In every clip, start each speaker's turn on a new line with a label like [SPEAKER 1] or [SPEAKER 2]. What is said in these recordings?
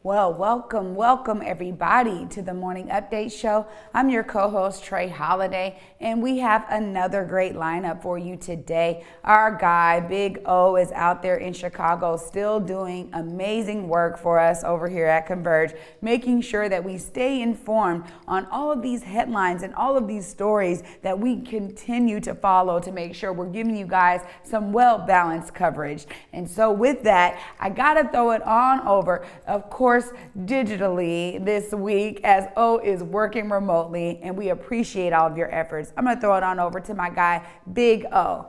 [SPEAKER 1] Well, welcome everybody to the Morning Update Show. I'm your co-host Trey Holiday, and we have another great lineup for you today. Our guy, Big O, is out there in Chicago still doing amazing work for us over here at Converge, making sure that we stay informed on all of these headlines and all of these stories that we continue to follow to make sure we're giving you guys some well-balanced coverage. And so with that, I gotta throw it on over, of course, digitally this week as O is working remotely, and we appreciate all of your efforts. I'm gonna throw it on over to my guy, Big O.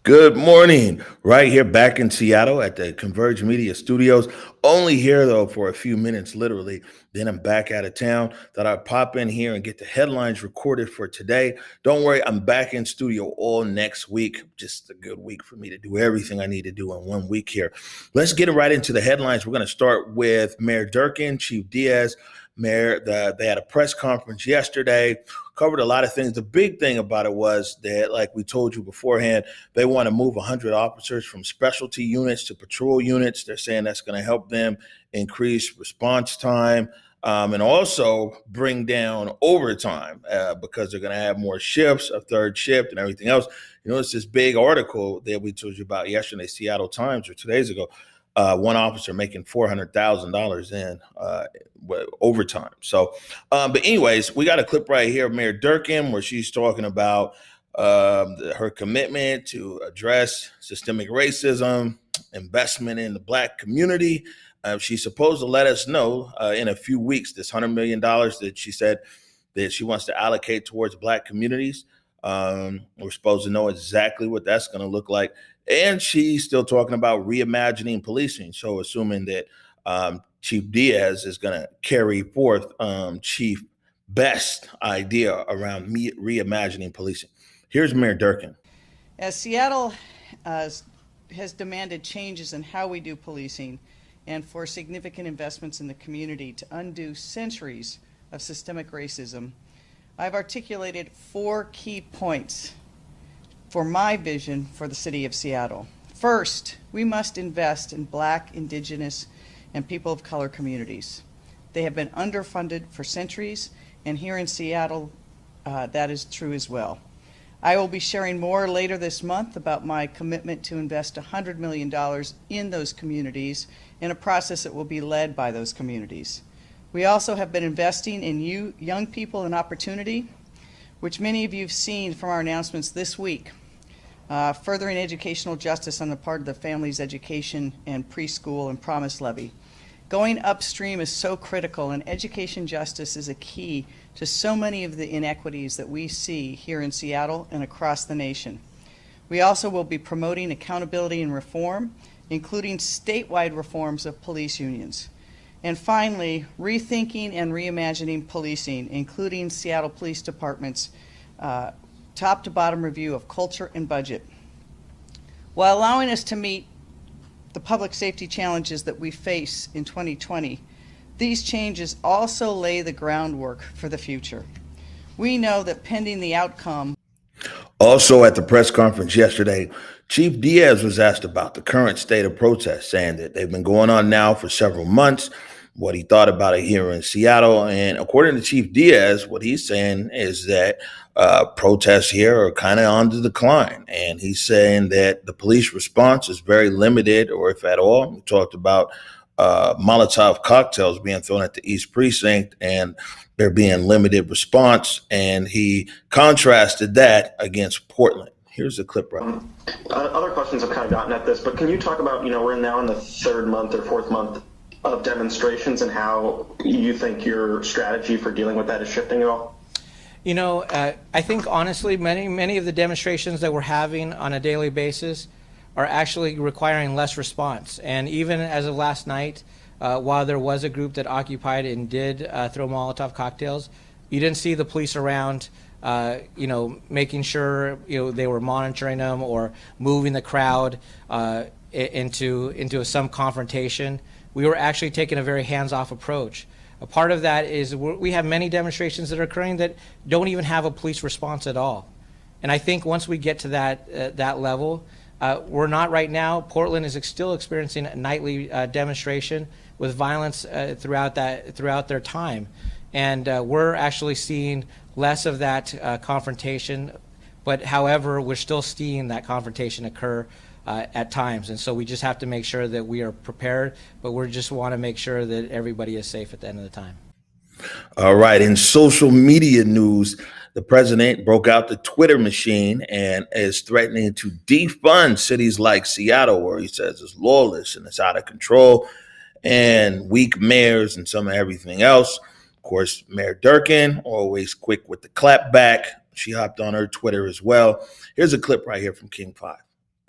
[SPEAKER 2] Good morning. Right here back in Seattle at the ConvergeMedia studios. Only here though for a few minutes, literally. Then I'm back out of town. Thought I'd pop in here and get the headlines recorded for today. Don't worry, I'm back in studio all next week. Just a good week for me to do everything I need to do in 1 week here. Let's get right into the headlines. We're going to start with Mayor Durkan, Chief Diaz. Mayor, they had a press conference yesterday, covered a lot of things. The big thing about it was that, like we told you beforehand, they want to move 100 officers from specialty units to patrol units. They're saying that's going to help them increase response time and also bring down overtime because they're going to have more shifts, a third shift and everything else. You know, it's this big article that we told you about yesterday, Seattle Times, or 2 days ago. One officer making $400,000 in overtime. So, but anyways, we got a clip right here of Mayor Durkan where she's talking about her commitment to address systemic racism, investment in the Black community. She's supposed to let us know in a few weeks this $100 million that she said that she wants to allocate towards Black communities. We're supposed to know exactly what that's going to look like. And she's still talking about reimagining policing. So assuming that Chief Diaz is going to carry forth Chief Best's idea around reimagining policing. Here's Mayor Durkan.
[SPEAKER 3] As Seattle has demanded changes in how we do policing and for significant investments in the community to undo centuries of systemic racism, I've articulated 4 key points for my vision for the city of Seattle. First, we must invest in Black, Indigenous, and people of color communities. They have been underfunded for centuries, and here in Seattle, that is true as well. I will be sharing more later this month about my commitment to invest $100 million in those communities in a process that will be led by those communities. We also have been investing in young people and opportunity, which many of you have seen from our announcements this week. Furthering educational justice on the part of the Families Education and Preschool and Promise Levy. Going upstream is so critical, and education justice is a key to so many of the inequities that we see here in Seattle and across the nation. We also will be promoting accountability and reform, including statewide reforms of police unions. And finally, rethinking and reimagining policing, including Seattle Police Department's top to bottom review of culture and budget. While allowing us to meet the public safety challenges that we face in 2020, these changes also lay the groundwork for the future. We know that pending the outcome.
[SPEAKER 2] Also at the press conference yesterday, Chief Diaz was asked about the current state of protests, saying that they've been going on now for several months, what he thought about it here in Seattle. And according to Chief Diaz, what he's saying is that protests here are kind of on the decline. And he's saying that the police response is very limited, or if at all. We talked about Molotov cocktails being thrown at the East Precinct and there being limited response. And he contrasted that against Portland. Here's a clip right now.
[SPEAKER 4] Other questions have kind of gotten at this, but can you talk about, we're now in the 3rd month or 4th month of demonstrations and how you think your strategy for dealing with that is shifting at all?
[SPEAKER 5] I think honestly, many of the demonstrations that we're having on a daily basis are actually requiring less response. And even as of last night, while there was a group that occupied and did throw Molotov cocktails, you didn't see the police around, making sure they were monitoring them or moving the crowd into some confrontation. We were actually taking a very hands-off approach. A part of that is we have many demonstrations that are occurring that don't even have a police response at all. And I think once we get to that level, we're not right now. Portland is still experiencing a nightly demonstration with violence throughout their time. And we're actually seeing less of that confrontation, but however, we're still seeing that confrontation occur at times. And so we just have to make sure that we are prepared, but we just want to make sure that everybody is safe at the end of the time.
[SPEAKER 2] All right. In social media news, the president broke out the Twitter machine and is threatening to defund cities like Seattle, where he says it's lawless and it's out of control, and weak mayors and some of everything else. Of course, Mayor Durkan, always quick with the clap back. She hopped on her Twitter as well. Here's a clip right here from King 5.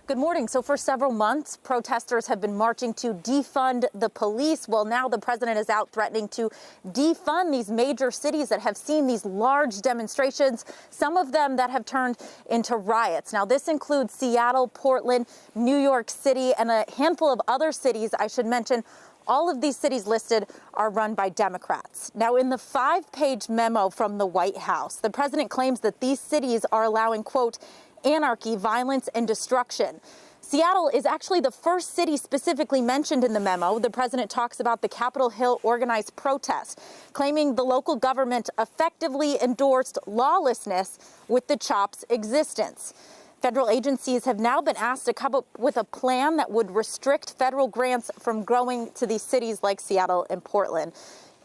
[SPEAKER 6] Good morning. So for several months, protesters have been marching to defund the police. Well, now the president is out threatening to defund these major cities that have seen these large demonstrations, some of them that have turned into riots. Now, this includes Seattle, Portland, New York City, and a handful of other cities. I should mention all of these cities listed are run by Democrats. Now, in the 5-page memo from the White House, the president claims that these cities are allowing, quote, anarchy, violence, and destruction. Seattle is actually the first city specifically mentioned in the memo. The president talks about the Capitol Hill organized protest, claiming the local government effectively endorsed lawlessness with the CHOP's existence. Federal agencies have now been asked to come up with a plan that would restrict federal grants from going to these cities like Seattle and Portland.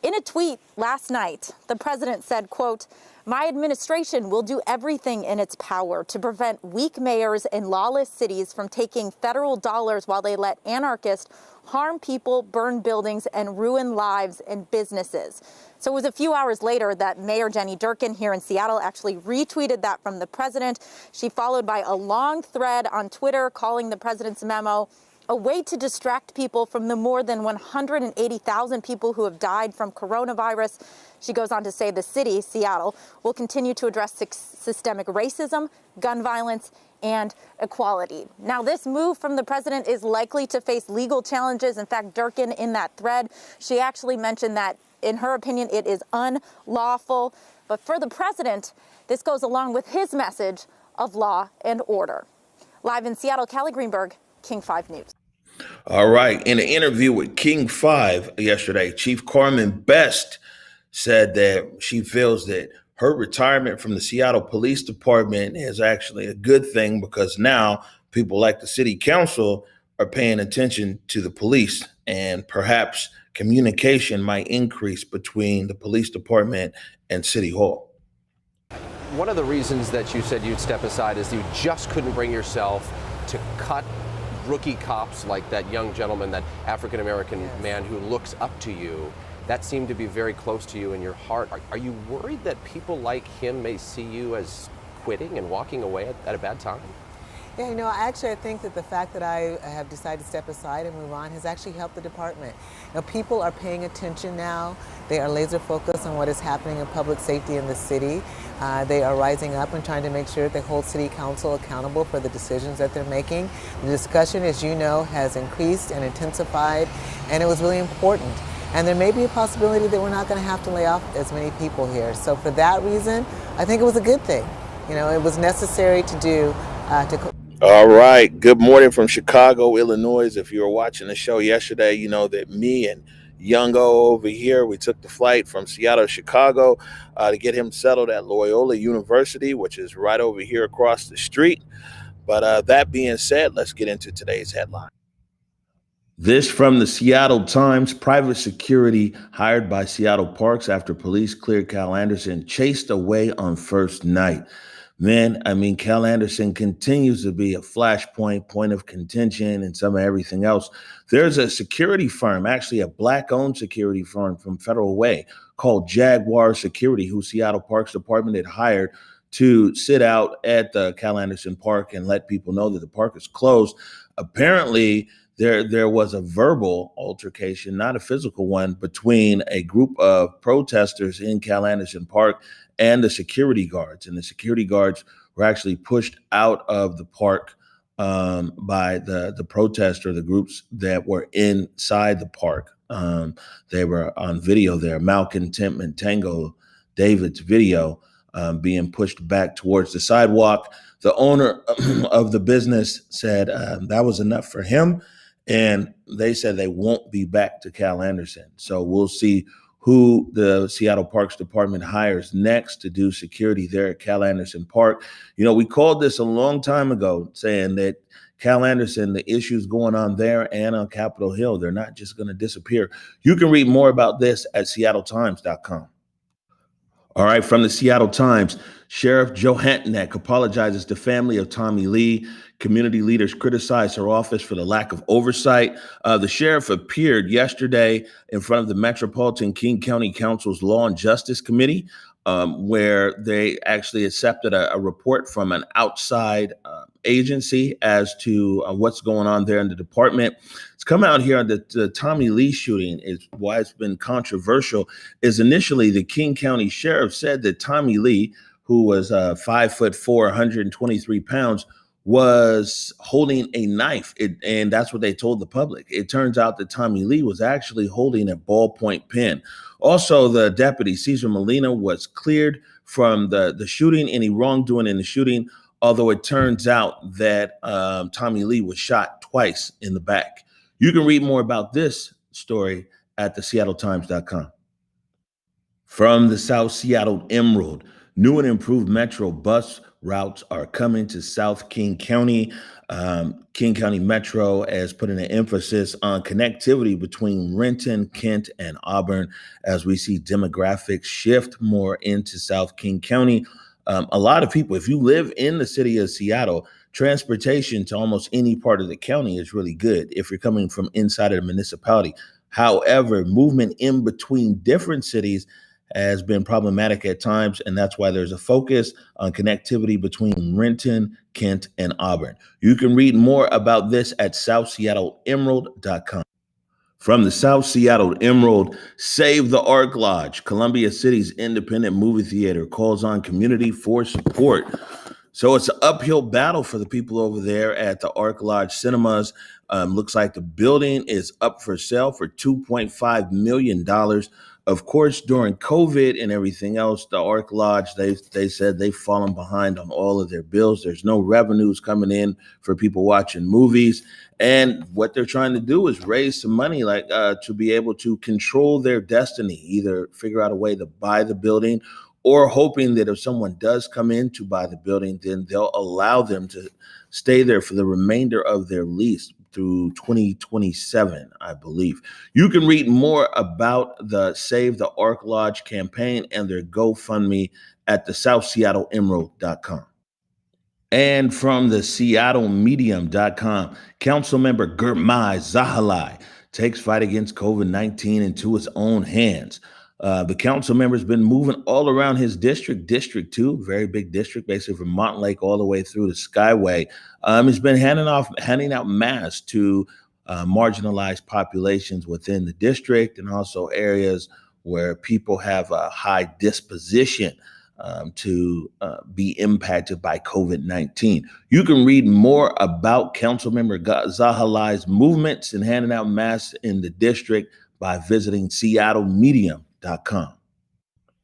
[SPEAKER 6] In a tweet last night, the president said, quote, "My administration will do everything in its power to prevent weak mayors in lawless cities from taking federal dollars while they let anarchists harm people, burn buildings, and ruin lives and businesses." So it was a few hours later that Mayor Jenny Durkan here in Seattle actually retweeted that from the president. She followed by a long thread on Twitter calling the president's memo a way to distract people from the more than 180,000 people who have died from coronavirus. She goes on to say the city, Seattle, will continue to address systemic racism, gun violence, and equality. Now, this move from the president is likely to face legal challenges. In fact, Durkan, in that thread, she actually mentioned that, in her opinion, it is unlawful. But for the president, this goes along with his message of law and order. Live in Seattle, Callie Greenberg, King 5 News.
[SPEAKER 2] All right. In an interview with King 5 yesterday, Chief Carmen Best said that she feels that her retirement from the Seattle Police Department is actually a good thing because now people like the city council are paying attention to the police, and perhaps communication might increase between the police department and City Hall.
[SPEAKER 7] One of the reasons that you said you'd step aside is you just couldn't bring yourself to cut rookie cops like that young gentleman, that African-American man who looks up to you. That seemed to be very close to you in your heart. Are you worried that people like him may see you as quitting and walking away at a bad time?
[SPEAKER 8] Yeah, I think that the fact that I have decided to step aside and move on has actually helped the department. People are paying attention now. They are laser focused on what is happening in public safety in the city. They are rising up and trying to make sure that they hold City Council accountable for the decisions that they're making. The discussion, as you know, has increased and intensified, and it was really important. And there may be a possibility that we're not going to have to lay off as many people here. So for that reason, I think it was a good thing. It was necessary to do.
[SPEAKER 2] All right. Good morning from Chicago, Illinois. If you were watching the show yesterday, you know that me and Youngo over here, we took the flight from Seattle to Chicago to get him settled at Loyola University, which is right over here across the street. But that being said, let's get into today's headline. This from the Seattle Times. Private security hired by Seattle Parks after police cleared Cal Anderson chased away on first night. Man, Cal Anderson continues to be a flashpoint, point of contention, and some of everything else. There's a security firm, actually a Black-owned security firm from Federal Way called Jaguar Security, who Seattle Parks Department had hired to sit out at the Cal Anderson Park and let people know that the park is closed. Apparently, there was a verbal altercation, not a physical one, between a group of protesters in Cal Anderson Park and the security guards. And the security guards were actually pushed out of the park by the protester, the groups that were inside the park. They were on video there. Malcontentment Tango David's video being pushed back towards the sidewalk. The owner of the business said that was enough for him, and they said they won't be back to Cal Anderson. So we'll see who the Seattle Parks Department hires next to do security there at Cal Anderson Park. You know, we called this a long time ago, saying that Cal Anderson, the issues going on there and on Capitol Hill, they're not just going to disappear. You can read more about this at seattletimes.com. All right, from the Seattle Times, Sheriff Joe Hantonek apologizes to family of Tommy Lee. Community leaders criticize her office for the lack of oversight. The sheriff appeared yesterday in front of the Metropolitan King County Council's Law and Justice Committee, where they actually accepted a report from an outside agency as to what's going on there in the department. It's come out here that the Tommy Lee shooting is why it's been controversial. Is initially the King County Sheriff said that Tommy Lee, who was 5'4", 123 pounds, was holding a knife, and that's what they told the public. It turns out that Tommy Lee was actually holding a ballpoint pen. Also, the deputy, Cesar Molina, was cleared from the shooting, any wrongdoing in the shooting, although it turns out that Tommy Lee was shot twice in the back. You can read more about this story at theseattletimes.com. From the South Seattle Emerald, new and improved Metro bus routes are coming to South King County. King County Metro has put an emphasis on connectivity between Renton, Kent, and Auburn as we see demographics shift more into South King County. A lot of people, if you live in the city of Seattle, transportation to almost any part of the county is really good if you're coming from inside of the municipality. However, movement in between different cities has been problematic at times, and that's why there's a focus on connectivity between Renton, Kent, and Auburn. You can read more about this at southseattleemerald.com. From the South Seattle Emerald, Save the Arc Lodge. Columbia City's independent movie theater calls on community for support. So it's an uphill battle for the people over there at the Arc Lodge Cinemas. Looks like the building is up for sale for $2.5 million. Of course, during COVID and everything else, the Arc Lodge, they said they've fallen behind on all of their bills. There's no revenues coming in for people watching movies. And what they're trying to do is raise some money to be able to control their destiny, either figure out a way to buy the building or hoping that if someone does come in to buy the building, then they'll allow them to stay there for the remainder of their lease through 2027, I believe. You can read more about the Save the Arc Lodge campaign and their GoFundMe at the southseattleemerald.com. And from the seattlemedium.com, Councilmember Gurmai Zahalai takes fight against COVID-19 into his own hands. The council member's been moving all around his district, District 2, very big district, basically from Montlake all the way through to Skyway. He's been handing out masks to marginalized populations within the district and also areas where people have a high disposition to be impacted by COVID-19. You can read more about Councilmember Zahalai's movements and handing out masks in the district by visiting seattlemedium.com.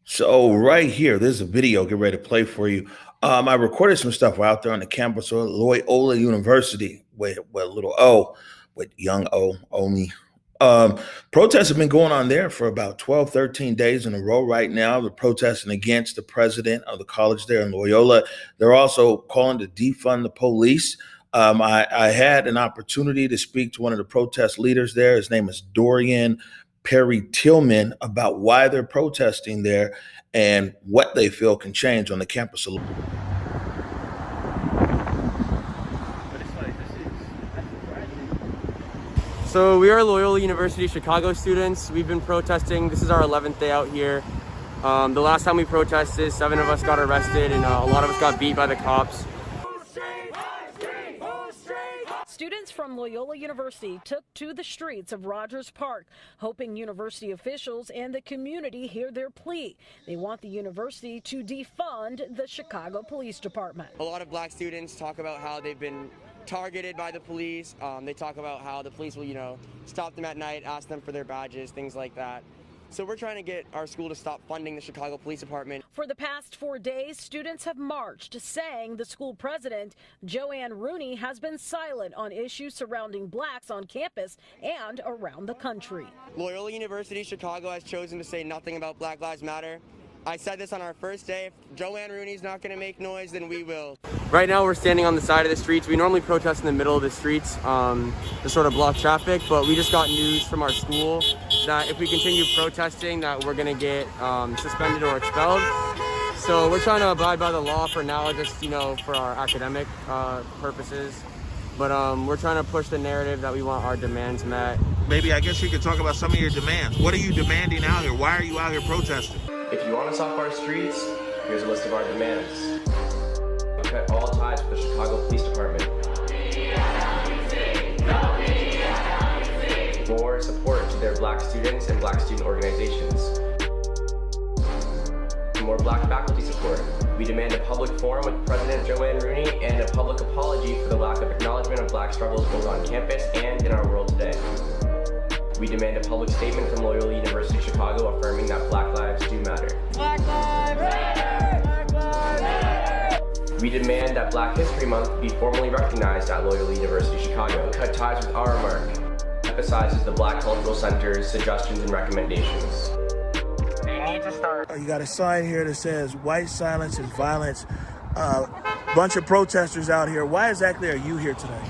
[SPEAKER 2] So right here, there's a video get ready to play for you. I recorded some stuff out there on the campus of Loyola University with little O, with young O, only. Protests have been going on there for about 12, 13 days in a row right now. They're protesting against the president of the college there in Loyola. They're also calling to defund the police. I had an opportunity to speak to one of the protest leaders there. His name is Durkan Perry Tillman, about why they're protesting there and what they feel can change on the campus.
[SPEAKER 9] So we are Loyola University Chicago students. We've been protesting. This is our 11th day out here. The last time we protested, 7 of us got arrested and a lot of us got beat by the cops.
[SPEAKER 10] Students from Loyola University took to the streets of Rogers Park, hoping university officials and the community hear their plea. They want the university to defund the Chicago Police Department.
[SPEAKER 9] A lot of black students talk about how they've been targeted by the police. They talk about how the police will, stop them at night, ask them for their badges, things like that. So we're trying to get our school to stop funding the Chicago Police Department.
[SPEAKER 10] For the past 4 days, students have marched, saying the school president, Joanne Rooney, has been silent on issues surrounding blacks on campus and around the country.
[SPEAKER 9] Loyola University Chicago has chosen to say nothing about Black Lives Matter. I said this on our first day. If Joanne Rooney's not going to make noise, then we will. Right now we're standing on the side of the streets. We normally protest in the middle of the streets to sort of block traffic, but we just got news from our school that if we continue protesting that we're going to get suspended or expelled. So we're trying to abide by the law for now, just, for our academic purposes. But we're trying to push the narrative that we want our demands met.
[SPEAKER 2] Maybe I guess you could talk about some of your demands. What are you demanding out here? Why are you out here protesting?
[SPEAKER 11] If you want us off our streets, here's a list of our demands. Cut all ties with the Chicago Police Department. More support to their black students and black student organizations. More black faculty support. We demand a public forum with President Joanne Rooney and a public apology for the lack of acknowledgement of black struggles both on campus and in our world today. We demand a public statement from Loyola University Chicago affirming that Black lives do matter.
[SPEAKER 10] Black Lives Matter! Black Lives Matter!
[SPEAKER 11] We demand that Black History Month be formally recognized at Loyola University Chicago. Cut ties with our mark. Emphasizes the Black Cultural Center's suggestions and recommendations.
[SPEAKER 2] You need to start. You got a sign here that says white silence is violence. Bunch of protesters out here. Why exactly are you here today?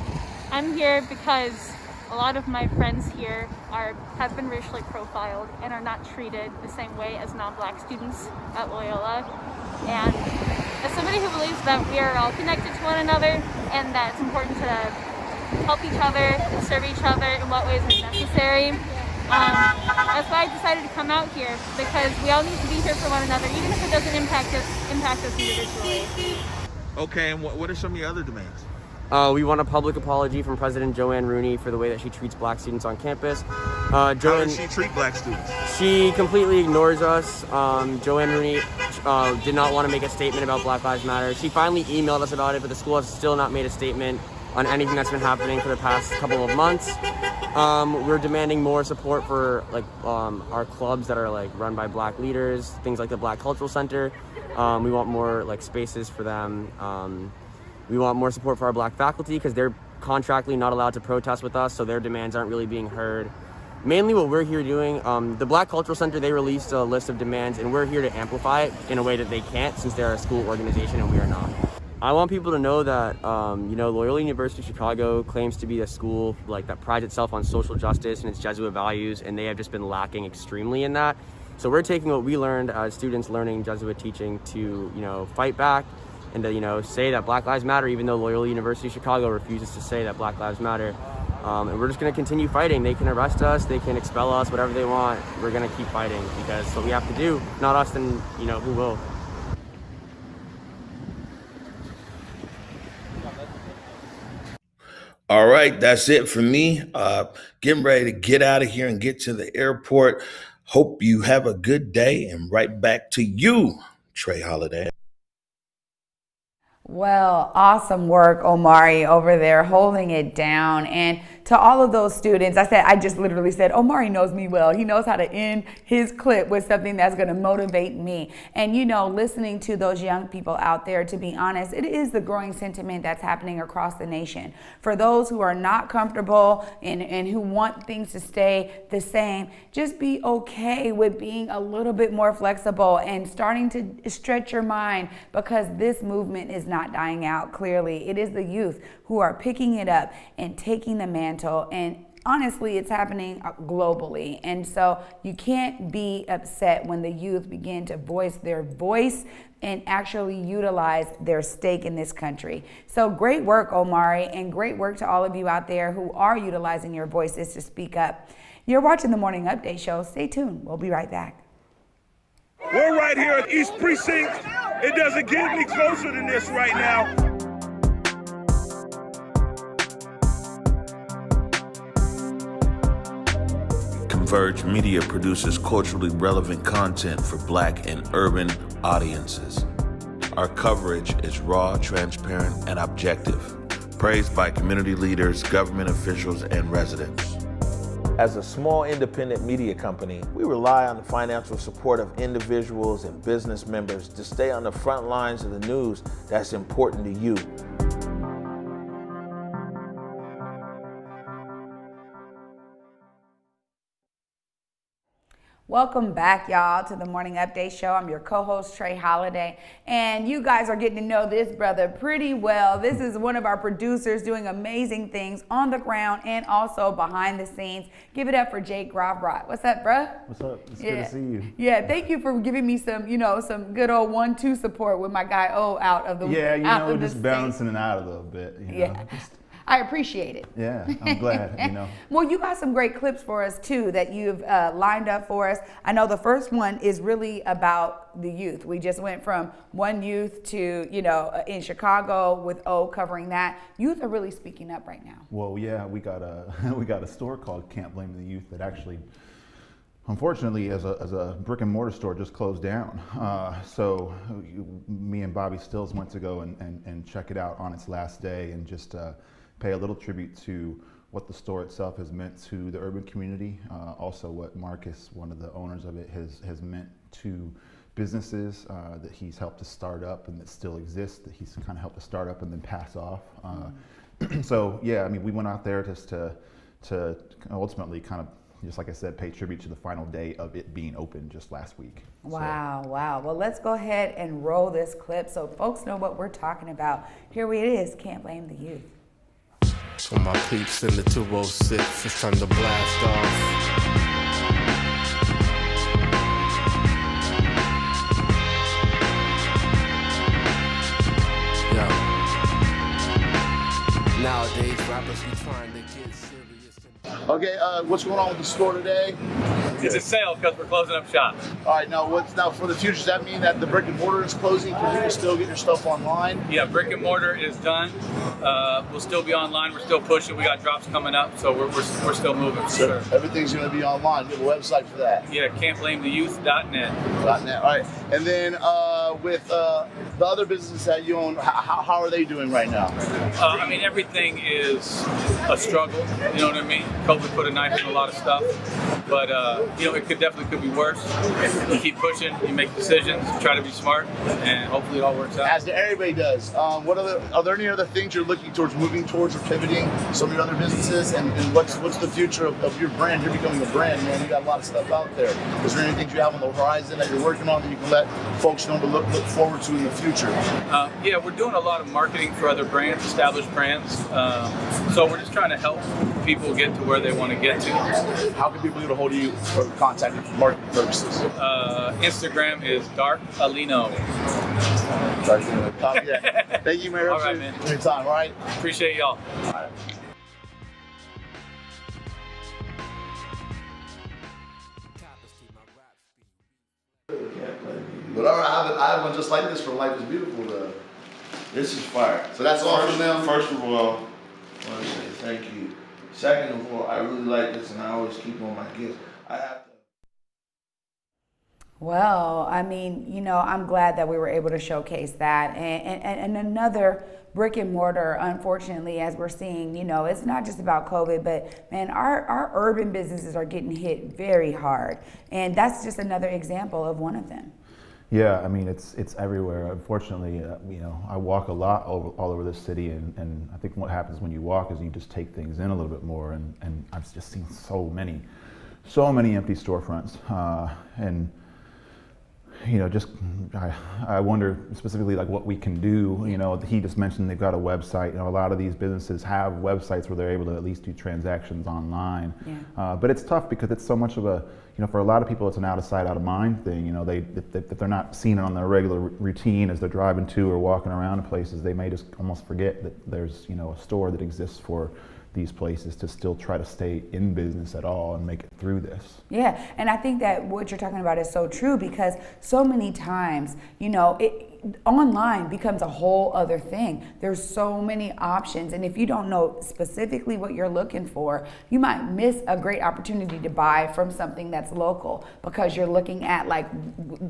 [SPEAKER 12] I'm here because a lot of my friends here have been racially profiled and are not treated the same way as non-black students at Loyola. And as somebody who believes that we are all connected to one another and that it's important to help each other and serve each other in what ways is necessary, that's why I decided to come out here, because we all need to be here for one another, even if it doesn't impact us individually.
[SPEAKER 2] Okay, and what are some of your other demands?
[SPEAKER 9] We want a public apology from President Joanne Rooney for the way that she treats black students on campus.
[SPEAKER 2] How does she treat black students?
[SPEAKER 9] She completely ignores us. Joanne Rooney did not want to make a statement about Black Lives Matter. She finally emailed us about it, but the school has still not made a statement on anything that's been happening for the past couple of months. We're demanding more support for our clubs that are run by black leaders, things like the Black Cultural Center. We want more spaces for them. We want more support for our black faculty because they're contractually not allowed to protest with us, so their demands aren't really being heard. Mainly what we're here doing, the Black Cultural Center, they released a list of demands, and we're here to amplify it in a way that they can't, since they're a school organization and we are not. I want people to know that Loyola University Chicago claims to be a school that prides itself on social justice and its Jesuit values, and they have just been lacking extremely in that. So we're taking what we learned as students learning Jesuit teaching to fight back and to say that Black Lives Matter, even though Loyola University Chicago refuses to say that Black Lives Matter. And we're just going to continue fighting. They can arrest us, they can expel us, whatever they want. We're going to keep fighting because it's what we have to do. If not us, then who will?
[SPEAKER 2] All right, that's it for me. Getting ready to get out of here and get to the airport. Hope you have a good day, and right back to you, Trey Holiday.
[SPEAKER 1] Well, awesome work, Omari, over there holding it down. And to all of those students, I just literally said, Omari knows me well. He knows how to end his clip with something that's going to motivate me. And, listening to those young people out there, to be honest, it is the growing sentiment that's happening across the nation. For those who are not comfortable and who want things to stay the same, just be okay with being a little bit more flexible and starting to stretch your mind, because this movement is not dying out. Clearly, it is the youth who are picking it up and taking the mantle, and honestly, it's happening globally. And so you can't be upset when the youth begin to voice their voice and actually utilize their stake in this country. So great work, Omari, and great work to all of you out there who are utilizing your voices to speak up. You're watching the Morning Update Show. Stay tuned. We'll be right back.
[SPEAKER 13] We're right here at East Precinct. It doesn't get any closer than this right now.
[SPEAKER 2] ConvergeMedia produces culturally relevant content for Black and urban audiences. Our coverage is raw, transparent, and objective, praised by community leaders, government officials, and residents. As a small independent media company, we rely on the financial support of individuals and business members to stay on the front lines of the news that's important to you.
[SPEAKER 1] Welcome back, y'all, to the Morning Update Show. I'm your co-host, Trey Holiday, and you guys are getting to know this brother pretty well. This is one of our producers doing amazing things on the ground and also behind the scenes. Give it up for Jake Grobrot. What's up, bruh?
[SPEAKER 14] What's up? It's good to see you.
[SPEAKER 1] Yeah, thank you for giving me some, some good old 1-2 support with my guy O out of the
[SPEAKER 14] Yeah, just bouncing it out a little bit.
[SPEAKER 1] Yeah. I appreciate it.
[SPEAKER 14] Yeah, I'm glad,
[SPEAKER 1] Well, you got some great clips for us, too, that you've lined up for us. I know the first one is really about the youth. We just went from one youth to, in Chicago with O covering that. Youth are really speaking up right now.
[SPEAKER 14] Well, yeah, we got a store called Can't Blame the Youth that actually, unfortunately, as a brick and mortar store, just closed down. So me and Bobby Stills went to go and check it out on its last day and just pay a little tribute to what the store itself has meant to the urban community, also what Marcus, one of the owners of it, has meant to businesses that he's helped to start up and that still exist, that he's kind of helped to start up and then pass off. So yeah, I mean, we went out there just to ultimately kind of, just like I said, pay tribute to the final day of it being open just last week.
[SPEAKER 1] Wow. Well, let's go ahead and roll this clip so folks know what we're talking about. Here it is, Can't Blame the Youth.
[SPEAKER 15] For my peeps in the 206, it's time to blast off. Yeah. Nowadays, rappers be trying to get serious.
[SPEAKER 16] Okay, what's going on with the store today?
[SPEAKER 17] It's a sale because we're closing up shop.
[SPEAKER 16] All right, now for the future? Does that mean that the brick and mortar is closing? Can people still get your stuff online?
[SPEAKER 17] Yeah, brick and mortar is done. We'll still be online. We're still pushing. We got drops coming up, so we're still moving.
[SPEAKER 16] So everything's going to be online. You have a website for that?
[SPEAKER 17] Yeah, can'tblametheyouth.net.
[SPEAKER 16] .net. All right, and then with the other businesses that you own, how are they doing right now?
[SPEAKER 17] I mean, everything is a struggle. You know what I mean? COVID put a knife in a lot of stuff, but it could be worse. You keep pushing, you make decisions, you try to be smart, and hopefully it all works out.
[SPEAKER 16] As everybody does. Are there any other things you're looking towards, moving towards, or pivoting some of your other businesses? And what's the future of your brand? You're becoming a brand, man. You got a lot of stuff out there. Is there anything you have on the horizon that you're working on that you can let folks know to look forward to in the future?
[SPEAKER 17] Yeah, we're doing a lot of marketing for other brands, established brands. So we're just trying to help people get to where they want to get to.
[SPEAKER 16] How can people get a hold of you for contact you for marketing purposes?
[SPEAKER 17] Instagram is Dark Alino.
[SPEAKER 16] Yeah. Thank you, man.
[SPEAKER 17] All right, man.
[SPEAKER 16] For your time, all right?
[SPEAKER 17] Appreciate y'all.
[SPEAKER 16] All right. But all right, I have one just like this from Life is Beautiful.
[SPEAKER 2] This is fire.
[SPEAKER 16] So that's all from them?
[SPEAKER 2] First of all, I want to say thank you. Second of all, I really like this, and I always keep on my gifts. I have to.
[SPEAKER 1] Well, I mean, I'm glad that we were able to showcase that. And another brick and mortar, unfortunately, as we're seeing, it's not just about COVID, but man, our urban businesses are getting hit very hard. And that's just another example of one of them.
[SPEAKER 14] Yeah, I mean, it's everywhere. Unfortunately, I walk a lot all over this city, and I think what happens when you walk is you just take things in a little bit more, and I've just seen so many empty storefronts, and I wonder specifically like what we can do. He just mentioned they've got a website. A lot of these businesses have websites where they're able to at least do transactions online. Yeah. But it's tough because it's so much of a, for a lot of people, it's an out of sight, out of mind thing. If they're not seeing it on their regular routine as they're driving to or walking around places, they may just almost forget that there's, a store that exists for these places to still try to stay in business at all and make it through this.
[SPEAKER 1] Yeah, and I think that what you're talking about is so true because so many times, online becomes a whole other thing. There's so many options, and if you don't know specifically what you're looking for, you might miss a great opportunity to buy from something that's local because you're looking at like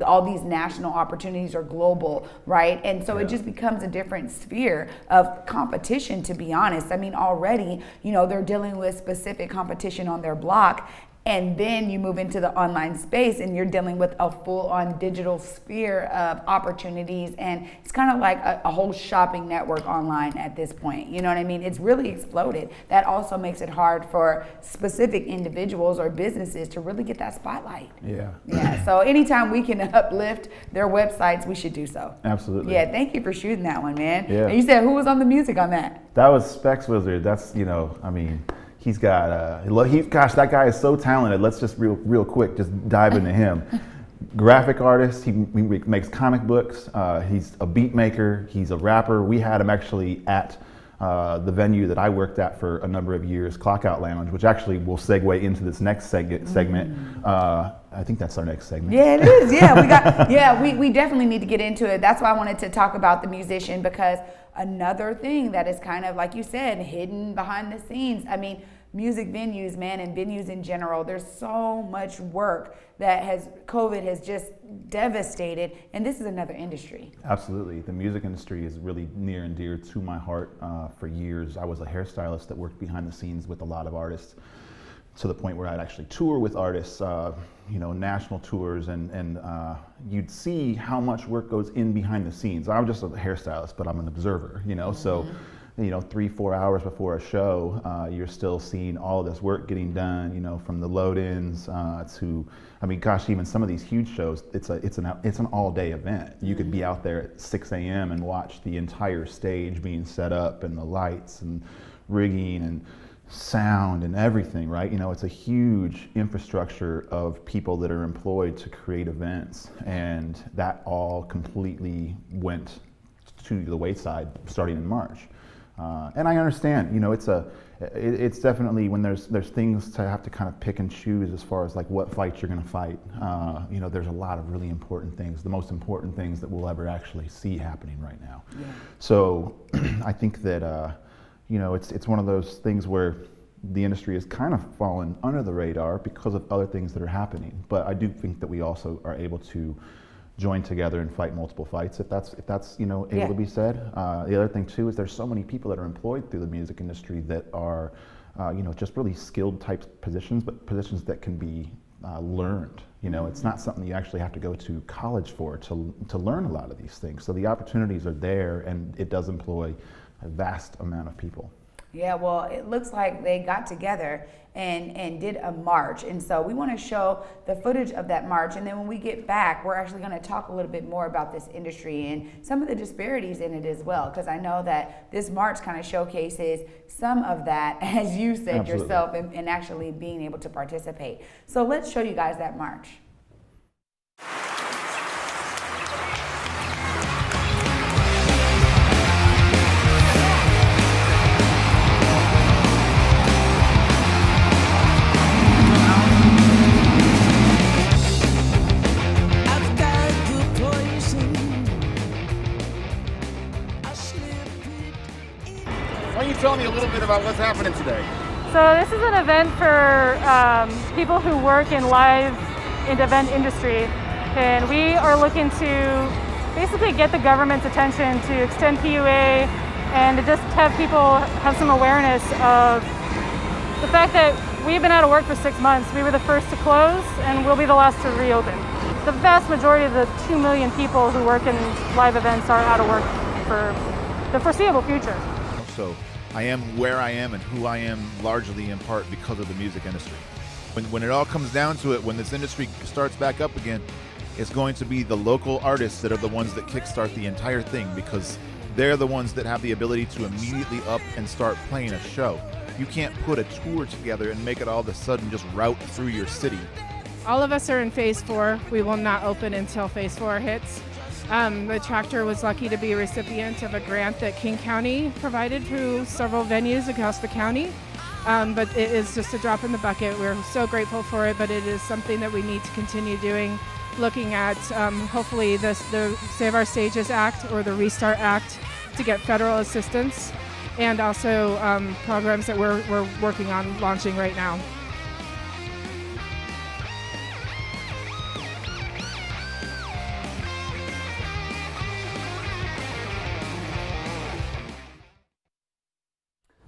[SPEAKER 1] all these national opportunities or global, right? And so it just becomes a different sphere of competition, to be honest. I mean, already, they're dealing with specific competition on their block. And then you move into the online space and you're dealing with a full-on digital sphere of opportunities. And it's kind of like a whole shopping network online at this point. You know what I mean? It's really exploded. That also makes it hard for specific individuals or businesses to really get that spotlight. Yeah. So anytime we can uplift their websites, we should do so.
[SPEAKER 14] Absolutely.
[SPEAKER 1] Yeah, thank you for shooting that one, man.
[SPEAKER 14] Yeah.
[SPEAKER 1] And you said who was on the music on that?
[SPEAKER 14] That was Specs Wizard. That's, he's got, gosh, that guy is so talented. Let's just real quick, just dive into him. Graphic artist, he makes comic books. He's a beat maker. He's a rapper. We had him actually at the venue that I worked at for a number of years, Clockout Lounge, which actually will segue into this next segment. I think that's our next segment.
[SPEAKER 1] Yeah, it is. Yeah, we definitely need to get into it. That's why I wanted to talk about the musician, because another thing that is kind of, like you said, hidden behind the scenes. I mean, music venues, man, and venues in general, there's so much work that COVID has just devastated, and this is another industry.
[SPEAKER 14] Absolutely. The music industry is really near and dear to my heart. For years, I was a hairstylist that worked behind the scenes with a lot of artists, to the point where I'd actually tour with artists, national tours, and you'd see how much work goes in behind the scenes. I'm just a hairstylist, but I'm an observer, so 3-4 hours before a show, you're still seeing all of this work getting done, from the load-ins to, even some of these huge shows, it's an all-day event. You could be out there at 6 a.m. and watch the entire stage being set up, and the lights and rigging and sound and everything, right? It's a huge infrastructure of people that are employed to create events, and that all completely went to the wayside starting in March. And I understand, it's definitely when there's things to have to kind of pick and choose as far as like what fights you're going to fight. There's a lot of really important things, the most important things that we'll ever actually see happening right now. Yeah. So I think that it's one of those things where the industry has kind of fallen under the radar because of other things that are happening. But I do think that we also are able to join together and fight multiple fights, if that's able to be said. The other thing too is there's so many people that are employed through the music industry that are just really skilled type positions, but positions that can be learned. It's not something you actually have to go to college for to learn a lot of these things. So the opportunities are there, and it does employ a vast amount of people.
[SPEAKER 1] Yeah, well, it looks like they got together and did a march. And so we want to show the footage of that march. And then when we get back, we're actually going to talk a little bit more about this industry and some of the disparities in it as well. Because I know that this march kind of showcases some of that, as you said
[SPEAKER 14] Absolutely.
[SPEAKER 1] yourself, and actually being able to participate. So let's show you guys that march.
[SPEAKER 16] Why don't you tell me a little bit about what's happening today?
[SPEAKER 12] So this is an event for people who work in live and event industry, and we are looking to basically get the government's attention to extend PUA and to just have people have some awareness of the fact that we've been out of work for 6 months. We were the first to close, and we'll be the last to reopen. The vast majority of the 2 million people who work in live events are out of work for the foreseeable future.
[SPEAKER 18] So I am where I am and who I am largely in part because of the music industry. When it all comes down to it, when this industry starts back up again, it's going to be the local artists that are the ones that kickstart the entire thing, because they're the ones that have the ability to immediately up and start playing a show. You can't put a tour together and make it all of a sudden just route through your city.
[SPEAKER 19] All of us are in phase 4. We will not open until phase 4 hits. The Tractor was lucky to be a recipient of a grant that King County provided to several venues across the county. But it is just a drop in the bucket. We're so grateful for it, but it is something that we need to continue doing looking at hopefully the Save Our Stages Act or the Restart Act to get federal assistance, and also programs that we're working on launching right now.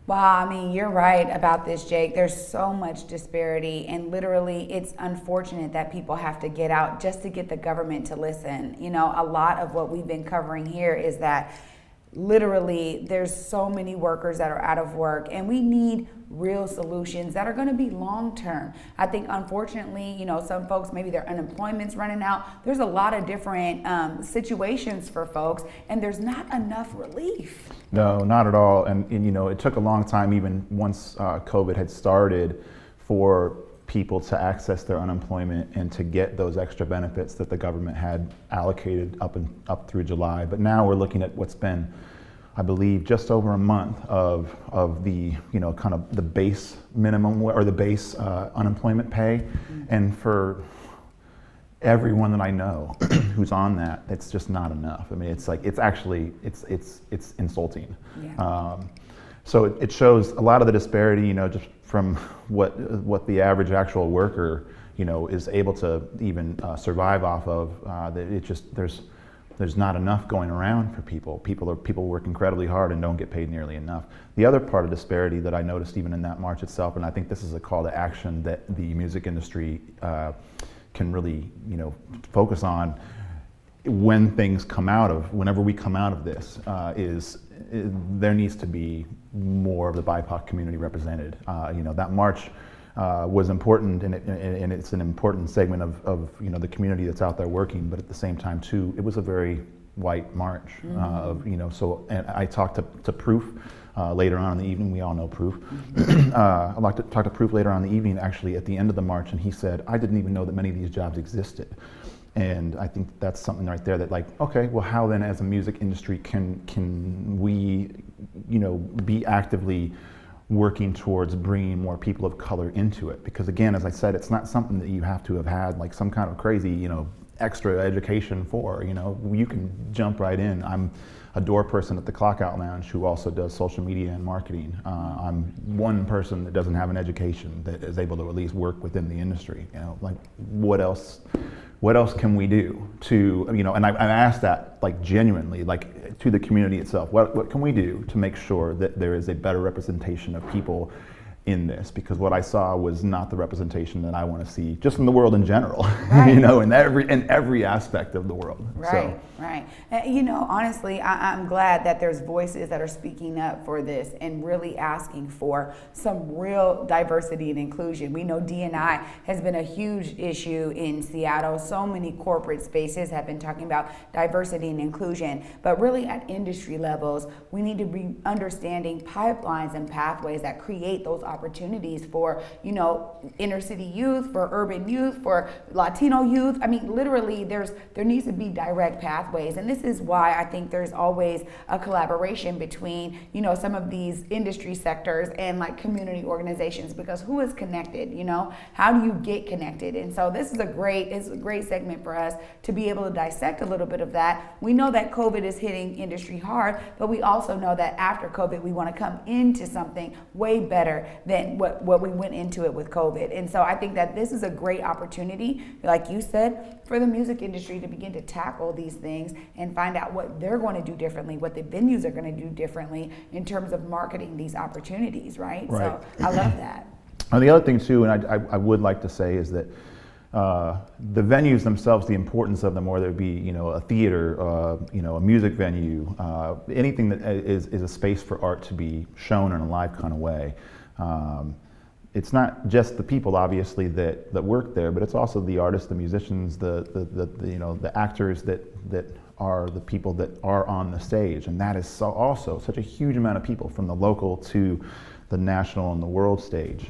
[SPEAKER 1] Wow, I mean, you're right about this, Jake. There's so much disparity, and literally it's unfortunate that people have to get out just to get the government to listen. You know, a lot of what we've been covering here is that literally there's so many workers that are out of work, and we need real solutions that are going to be long term. I think unfortunately, you know, some folks, maybe their unemployment's running out. There's a lot of different situations for folks, and there's not enough relief.
[SPEAKER 14] No, not at all. And you know, it took a long time, even once COVID had started, for people to access their unemployment and to get those extra benefits that the government had allocated up through July. But now we're looking at what's been, I believe, just over a month of the, you know, kind of the base minimum or the base unemployment pay. And for everyone that I know who's on that, it's just not enough. I mean, it's like, it's actually, it's insulting.
[SPEAKER 1] Yeah.
[SPEAKER 14] So it shows a lot of the disparity, you know, just from what the average actual worker, you know, is able to even survive off of. That it just, there's not enough going around for people. People work incredibly hard and don't get paid nearly enough. The other part of disparity that I noticed even in that march itself, and I think this is a call to action that the music industry can really, you know, focus on whenever we come out of this, there needs to be more of the BIPOC community represented. You know, that march was important, and it's an important segment of you know, the community that's out there working. But at the same time, too, it was a very white march. You know, so, and I talked to Proof later on in the evening. We all know Proof. I'd like to talk to Proof later on in the evening, actually, at the end of the march, and he said, "I didn't even know that many of these jobs existed." And I think that's something right there that, like, okay, well, how then as a music industry can we, you know, be actively working towards bringing more people of color into it? Because again, as I said, it's not something that you have to have had like some kind of crazy, you know, extra education for. You know, you can jump right in. I'm a door person at the Clockout Lounge who also does social media and marketing. I'm one person that doesn't have an education that is able to at least work within the industry. You know, like what else can we do to, you know, and I asked that like genuinely, like to the community itself, what can we do to make sure that there is a better representation of people in this? Because what I saw was not the representation that I want to see just in the world in general, right. You know, in every aspect of the world.
[SPEAKER 1] Right,
[SPEAKER 14] so.
[SPEAKER 1] Right. You know, honestly, I'm glad that there's voices that are speaking up for this and really asking for some real diversity and inclusion. We know D&I has been a huge issue in Seattle. So many corporate spaces have been talking about diversity and inclusion, but really at industry levels, we need to be understanding pipelines and pathways that create those opportunities for, you know, inner city youth, for urban youth, for Latino youth. I mean, literally, there needs to be direct pathways, and this is why I think there's always a collaboration between, you know, some of these industry sectors and like community organizations, because who is connected? You know, how do you get connected? And so this is a great segment for us to be able to dissect a little bit of that. We know that COVID is hitting industry hard, but we also know that after COVID, we want to come into something way better than what we went into it with COVID. And so I think that this is a great opportunity, like you said, for the music industry to begin to tackle these things and find out what they're going to do differently, what the venues are going to do differently in terms of marketing these opportunities, right? So I love that.
[SPEAKER 14] And the other thing too, and I would like to say, is that the venues themselves, the importance of them, whether it be, you know, a theater, you know, a music venue, anything that is a space for art to be shown in a live kind of way. It's not just the people, obviously, that work there, but it's also the artists, the musicians, the you know, the actors that are the people that are on the stage, and that is also such a huge amount of people, from the local to the national and the world stage.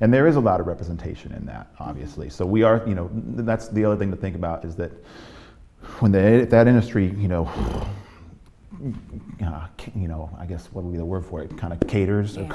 [SPEAKER 14] And there is a lot of representation in that, obviously. So we are, you know, that's the other thing to think about, is that when that industry, you know, I guess what would be the word for it? Kind of caters, or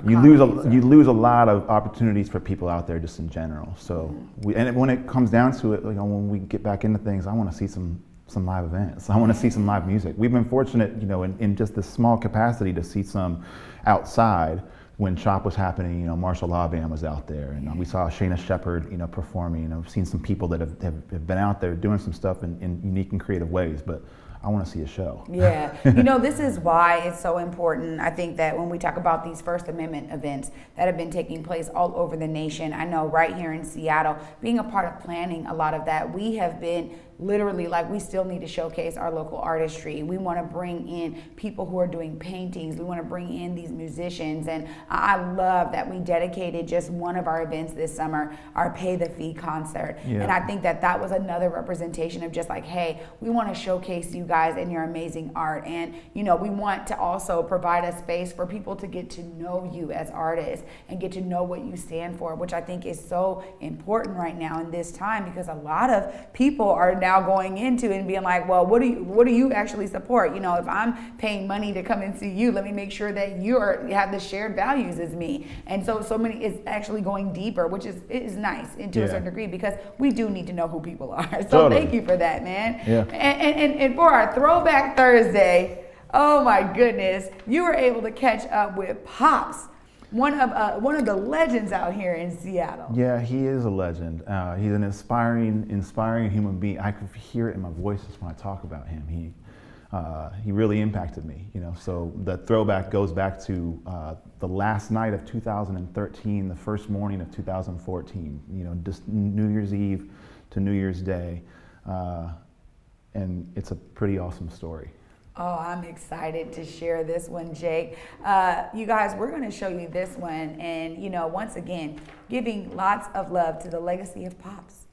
[SPEAKER 14] you lose a lot of opportunities for people out there just in general. So when it comes down to it, when we get back into things, I want to see some live events. I want to see some live music. We've been fortunate, in just this small capacity to see some outside. When CHOP was happening, Marshall Law Band was out there, and we saw Shayna Shepherd, performing. I've seen some people that have been out there doing some stuff in unique and creative ways, but I want to see a show.
[SPEAKER 1] Yeah, this is why it's so important. I think that when we talk about these First Amendment events that have been taking place all over the nation, I know right here in Seattle, being a part of planning a lot of that, we have been literally we still need to showcase our local artistry. We want to bring in people who are doing paintings. We want to bring in these musicians. And I love that we dedicated just one of our events this summer, our Pay the Fee concert. Yeah. And I think that was another representation of just hey, we want to showcase you guys and your amazing art. And, we want to also provide a space for people to get to know you as artists and get to know what you stand for, which I think is so important right now in this time, because a lot of people are now going into and being like, well, what do you actually support? If I'm paying money to come and see you, let me make sure that you have the shared values as me. And so many is actually going deeper, which is nice to a certain degree, because we do need to know who people are. So totally. Thank you for that, man. Yeah. And for our Throwback Thursday, oh my goodness, you were able to catch up with Pops, one of the legends out here in Seattle. Yeah, he is a legend. He's an inspiring human being. I could hear it in my voice when I talk about him. He really impacted me. So the throwback goes back to the last night of 2013, the first morning of 2014. Just New Year's Eve to New Year's Day, and it's a pretty awesome story. Oh, I'm excited to share this one, Jake. You guys, we're going to show you this one. And, once again, giving lots of love to the legacy of Pops.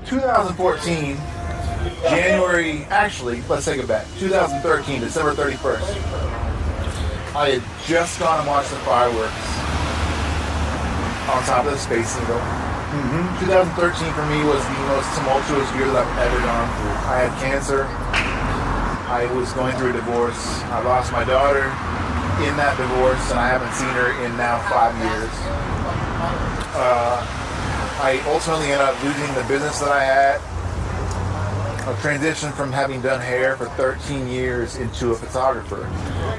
[SPEAKER 18] 2014, let's take it back. 2013, December 31st. I had just gone and watched the fireworks on top of the Space Needle. 2013 for me was the most tumultuous year that I've ever gone through. I had cancer. I was going through a divorce. I lost my daughter in that divorce, and I haven't seen her in now 5 years. I ultimately ended up losing the business that I had. I transitioned from having done hair for 13 years into a photographer.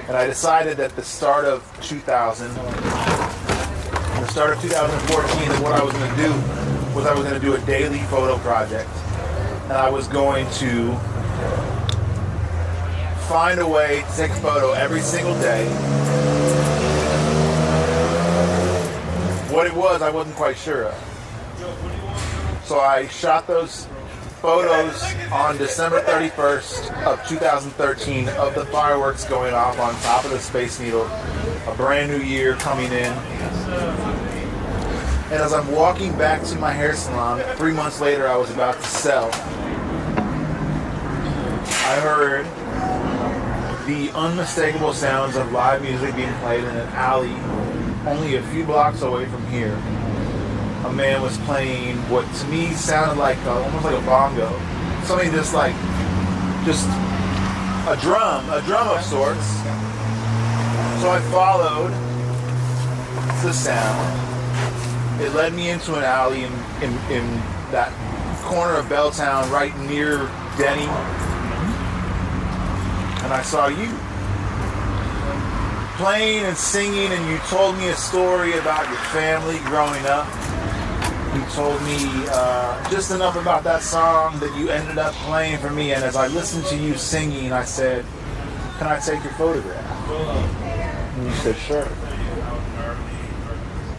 [SPEAKER 18] And I decided at the start of 2014, that what I was going to do was I was going to do a daily photo project. And I was going to find a way to take a photo every single day. What it was, I wasn't quite sure of. So I shot those photos on December 31st of 2013 of the fireworks going off on top of the Space Needle, a brand new year coming in. And as I'm walking back to my hair salon, 3 months later I was about to sell, I heard the unmistakable sounds of live music being played in an alley only a few blocks away from here. A man was playing what to me sounded like almost like a bongo. Something just a drum of sorts. So I followed the sound. It led me into an alley in that corner of Belltown right near Denny. And I saw you playing and singing, and you told me a story about your family growing up. You told me just enough about that song that you ended up playing for me, and as I listened to you singing, I said, "Can I take your photograph?" And you said, "Sure."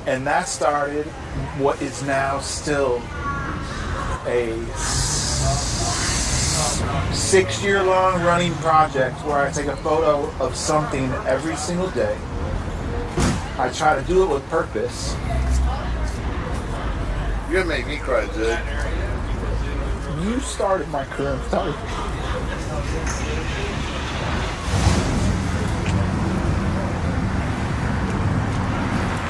[SPEAKER 18] And that started what is now still a 6-year-long running project where I take a photo of something every single day. I try to do it with purpose.
[SPEAKER 16] You're gonna make me cry, Jay.
[SPEAKER 18] You started my career in photography.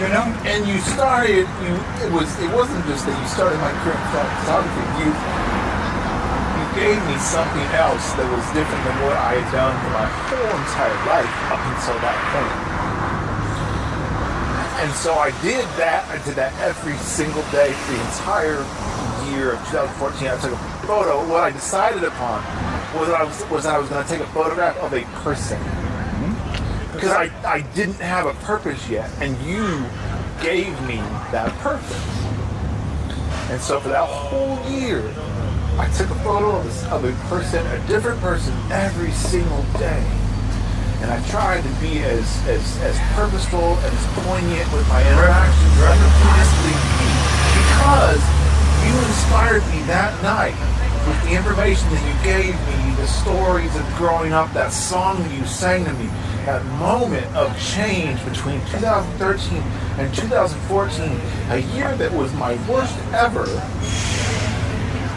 [SPEAKER 18] And you started. It wasn't just that you started my career in photography. You gave me something else that was different than what I had done for my whole entire life up until that point. And so I did that. I did that every single day for the entire year of 2014. I took a photo. What I decided upon was that I was going to take a photograph of a person. Because I didn't have a purpose yet, and you gave me that purpose. And so for that whole year, I took a photo of a person, a different person, every single day. And I tried to be as purposeful and as poignant with my interactions as I could possibly be. Because you inspired me that night with the information that you gave me, the stories of growing up, that song that you sang to me, that moment of change between 2013 and 2014, a year that was my worst ever,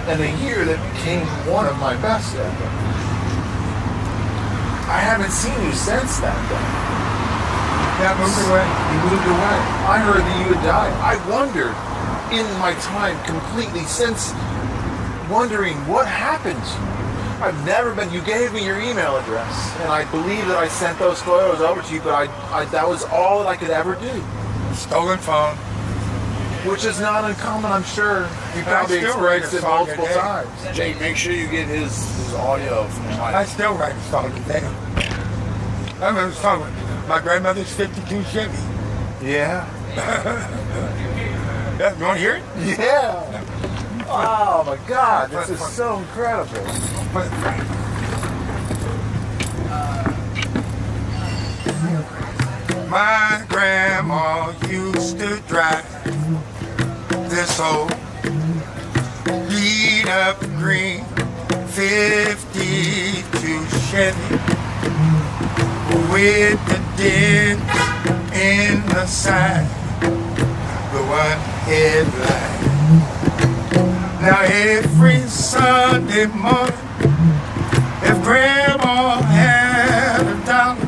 [SPEAKER 18] and a year that became one of my best ever. I haven't seen you since that day.
[SPEAKER 20] Yeah, moved away.
[SPEAKER 18] You moved away. I heard that you had died. I wondered in my time completely since, wondering what happened to you. I've never been, you gave me your email address, and I believe that I sent those photos over to you, but I that was all that I could ever do.
[SPEAKER 20] Stolen phone.
[SPEAKER 18] Which is not uncommon, I'm sure. You probably
[SPEAKER 20] still write
[SPEAKER 18] experienced
[SPEAKER 20] a
[SPEAKER 18] it
[SPEAKER 20] song
[SPEAKER 18] multiple
[SPEAKER 20] today.
[SPEAKER 18] times.
[SPEAKER 16] Jake, make sure you get his audio from Mike.
[SPEAKER 20] I still write a song today. I remember a song with my grandmother's 52 Chevy.
[SPEAKER 18] Yeah.
[SPEAKER 20] Yeah, you want to hear it?
[SPEAKER 18] Yeah. Oh my God, this is so incredible.
[SPEAKER 20] My grandma used to drive this old beat up green 52 Chevy with the dent in the side, the one headlight. Now every Sunday morning, if Grandma had a dollar,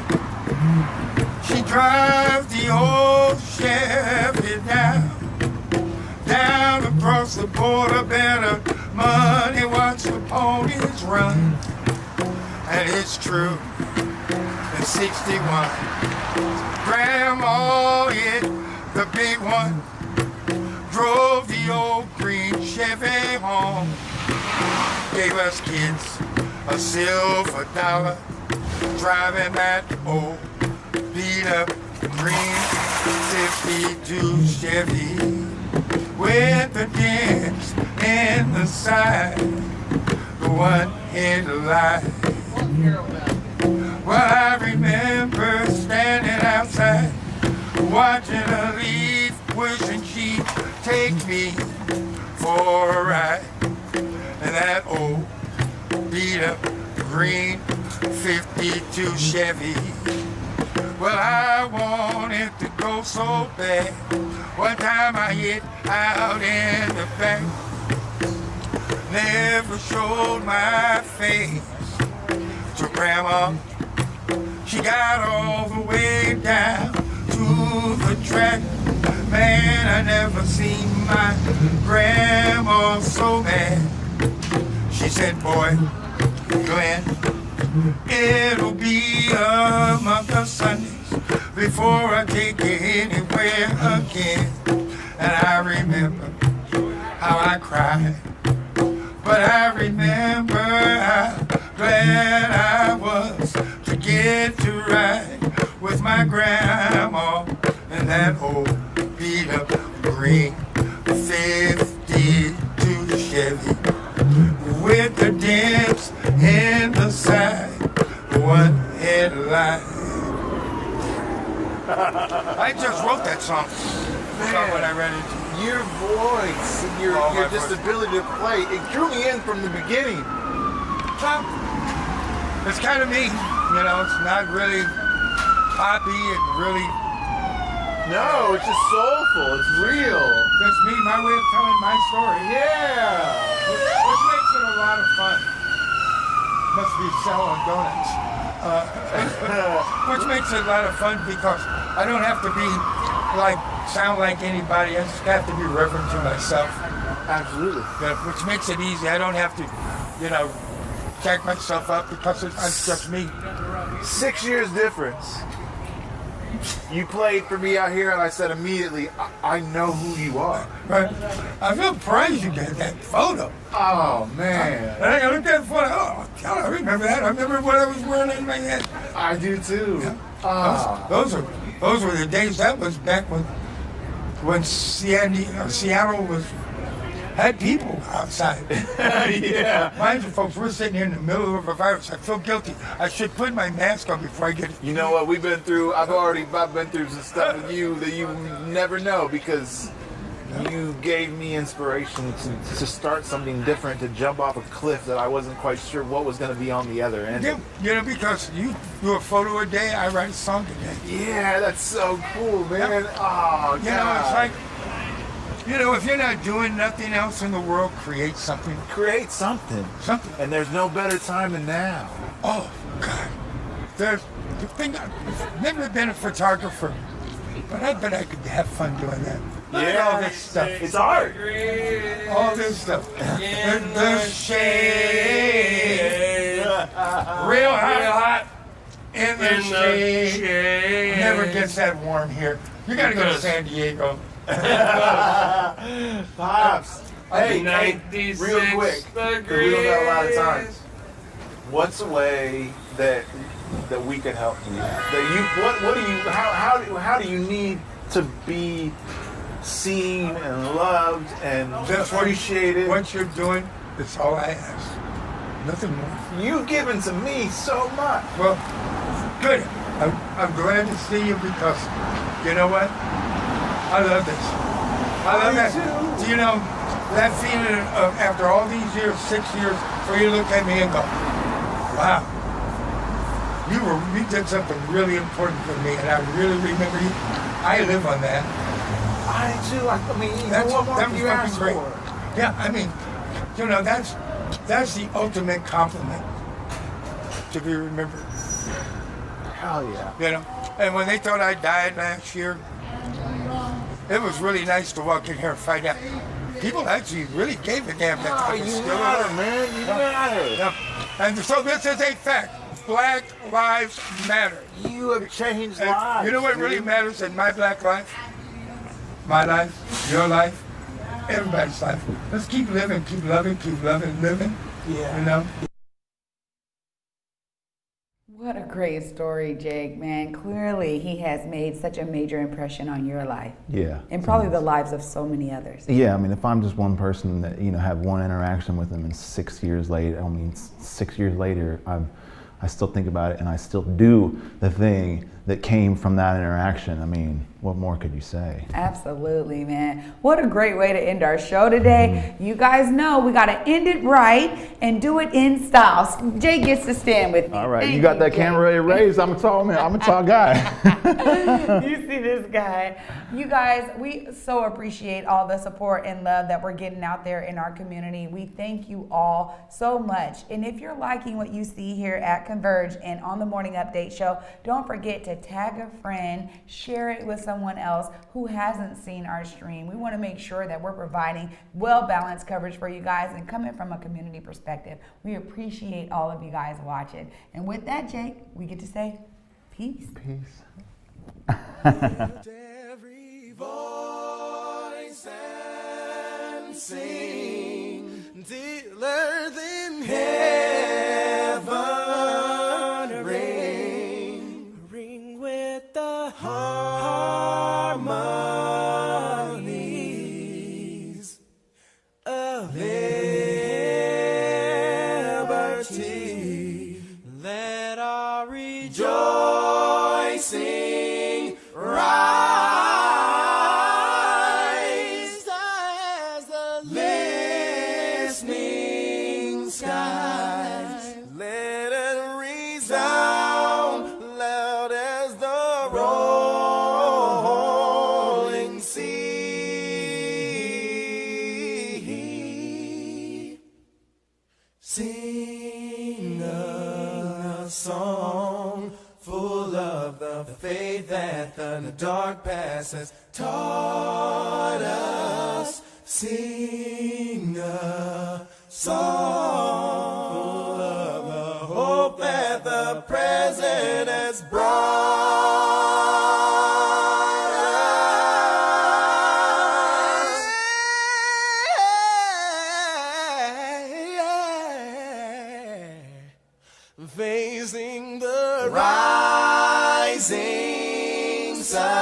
[SPEAKER 20] she drives the old Chevy down across the border, better money, watch the ponies run. And it's true, in 61, Grandma hit the big one, drove the old green Chevy home, gave us kids a silver dollar, driving that old beat up green 52 Chevy with the dents in the side, the one headlight. Well, I remember standing outside, watching her leave, wishing she'd take me for a ride. And that old beat up green 52 Chevy. Well, I wanted to go so bad. One time I hit out in the back, never showed my face to Grandma. She got all the way down to the track. Man, I never seen my grandma so mad. She said, boy, Glenn, it'll be a month of Sundays before I take you anywhere again. And I remember how I cried, but I remember how glad I was to get to ride with my grandma in that old beat up green 52 Chevy with the dents in the side, one headlight. I just wrote that song. When I read it.
[SPEAKER 18] Your voice, your just ability to play, it drew me in from the beginning.
[SPEAKER 20] It's kind of me, you know, it's not really poppy and really...
[SPEAKER 18] No, it's just soulful, it's real.
[SPEAKER 20] Just me, my way of telling my story.
[SPEAKER 18] Yeah!
[SPEAKER 20] Which makes it a lot of fun. Must be selling donuts. Which makes it a lot of fun because I don't have to be sound like anybody. I just have to be reverent to myself.
[SPEAKER 18] Absolutely.
[SPEAKER 20] Which makes it easy. I don't have to, jack myself up because it's just me.
[SPEAKER 18] 6 years difference. You played for me out here, and I said immediately, I know who you are.
[SPEAKER 20] Right. I feel praised you get that photo.
[SPEAKER 18] Oh, man.
[SPEAKER 20] I looked at the photo. Oh, God, I remember that. I remember what I was wearing in my head.
[SPEAKER 18] I do too.
[SPEAKER 20] Yeah. Those were the days. That was back when Seattle had people outside.
[SPEAKER 18] Yeah.
[SPEAKER 20] Mind you, folks, we're sitting here in the middle of a virus. I feel guilty. I should put my mask on before I get it.
[SPEAKER 18] You know what? I've been through some stuff with you that you never know, because you gave me inspiration to start something different, to jump off a cliff that I wasn't quite sure what was going to be on the other end.
[SPEAKER 20] Yeah, because you do a photo a day, I write a song a day.
[SPEAKER 18] Yeah, that's so cool, man.
[SPEAKER 20] Yep.
[SPEAKER 18] Oh, God.
[SPEAKER 20] It's like, if you're not doing nothing else in the world, create something.
[SPEAKER 18] Create something.
[SPEAKER 20] Something.
[SPEAKER 18] And there's no better time than now.
[SPEAKER 20] Oh, God. I've never been a photographer, but I bet I could have fun doing that.
[SPEAKER 18] Yeah.
[SPEAKER 20] All this stuff.
[SPEAKER 18] It's art.
[SPEAKER 20] All this stuff. The shade. Real hot. In the shade. Never gets that warm here. You gotta go to San Diego.
[SPEAKER 18] Pops, hey, real quick, because we don't got a lot of time. What's a way that we can help you? How do you need to be seen and loved and appreciated?
[SPEAKER 20] What you're doing, that's all I ask. Nothing more.
[SPEAKER 18] You've given to me so much.
[SPEAKER 20] Well, good. I'm glad to see you, because you know what? I love this. I love that. Do you know that feeling of, after all these years, 6 years, for you to look at me and go, wow, you did something really important for me, and I really remember you. I live on that.
[SPEAKER 18] I do. What more can you ask for?
[SPEAKER 20] Yeah, that's the ultimate compliment, to be remembered.
[SPEAKER 18] Hell yeah.
[SPEAKER 20] And when they thought I died last year, it was really nice to walk in here and find out people actually really gave a damn that I was still alive.
[SPEAKER 18] Man. You matter.
[SPEAKER 20] Yeah. And so this is a fact. Black lives matter.
[SPEAKER 18] You have changed lives.
[SPEAKER 20] You know what really matters in my black life? My life, your life, everybody's life. Let's keep living, keep loving, living.
[SPEAKER 18] Yeah.
[SPEAKER 1] What a great story, Jake, man. Clearly, he has made such a major impression on your life.
[SPEAKER 14] Yeah.
[SPEAKER 1] And probably the lives of so many others.
[SPEAKER 14] Yeah, if I'm just one person that, have one interaction with him, and 6 years later, 6 years later, I still think about it, and I still do the thing that came from that interaction. What more could you say?
[SPEAKER 1] Absolutely, man. What a great way to end our show today. You guys know we got to end it right and do it in style. Jay gets to stand with me.
[SPEAKER 14] All right, you got that camera raised. I'm a tall man. I'm a tall guy.
[SPEAKER 1] You see this guy. You guys, we so appreciate all the support and love that we're getting out there in our community. We thank you all so much. And if you're liking what you see here at Converge and on the Morning Update Show, don't forget to tag a friend, share it with someone else who hasn't seen our stream. We want to make sure that we're providing well-balanced coverage for you guys and coming from a community perspective. We appreciate all of you guys watching. And with that, Jake, we get to say peace.
[SPEAKER 14] Peace.
[SPEAKER 21] Every voice and sing, dealer than heaven ring with the harmonies of liberty. Let our rejoicing rise as the listening skies. Let it resound loud as the rolling sea. Sing a song full of the faith that the dark past has taught us. Sing a song full of the hope that the present has brought. inside.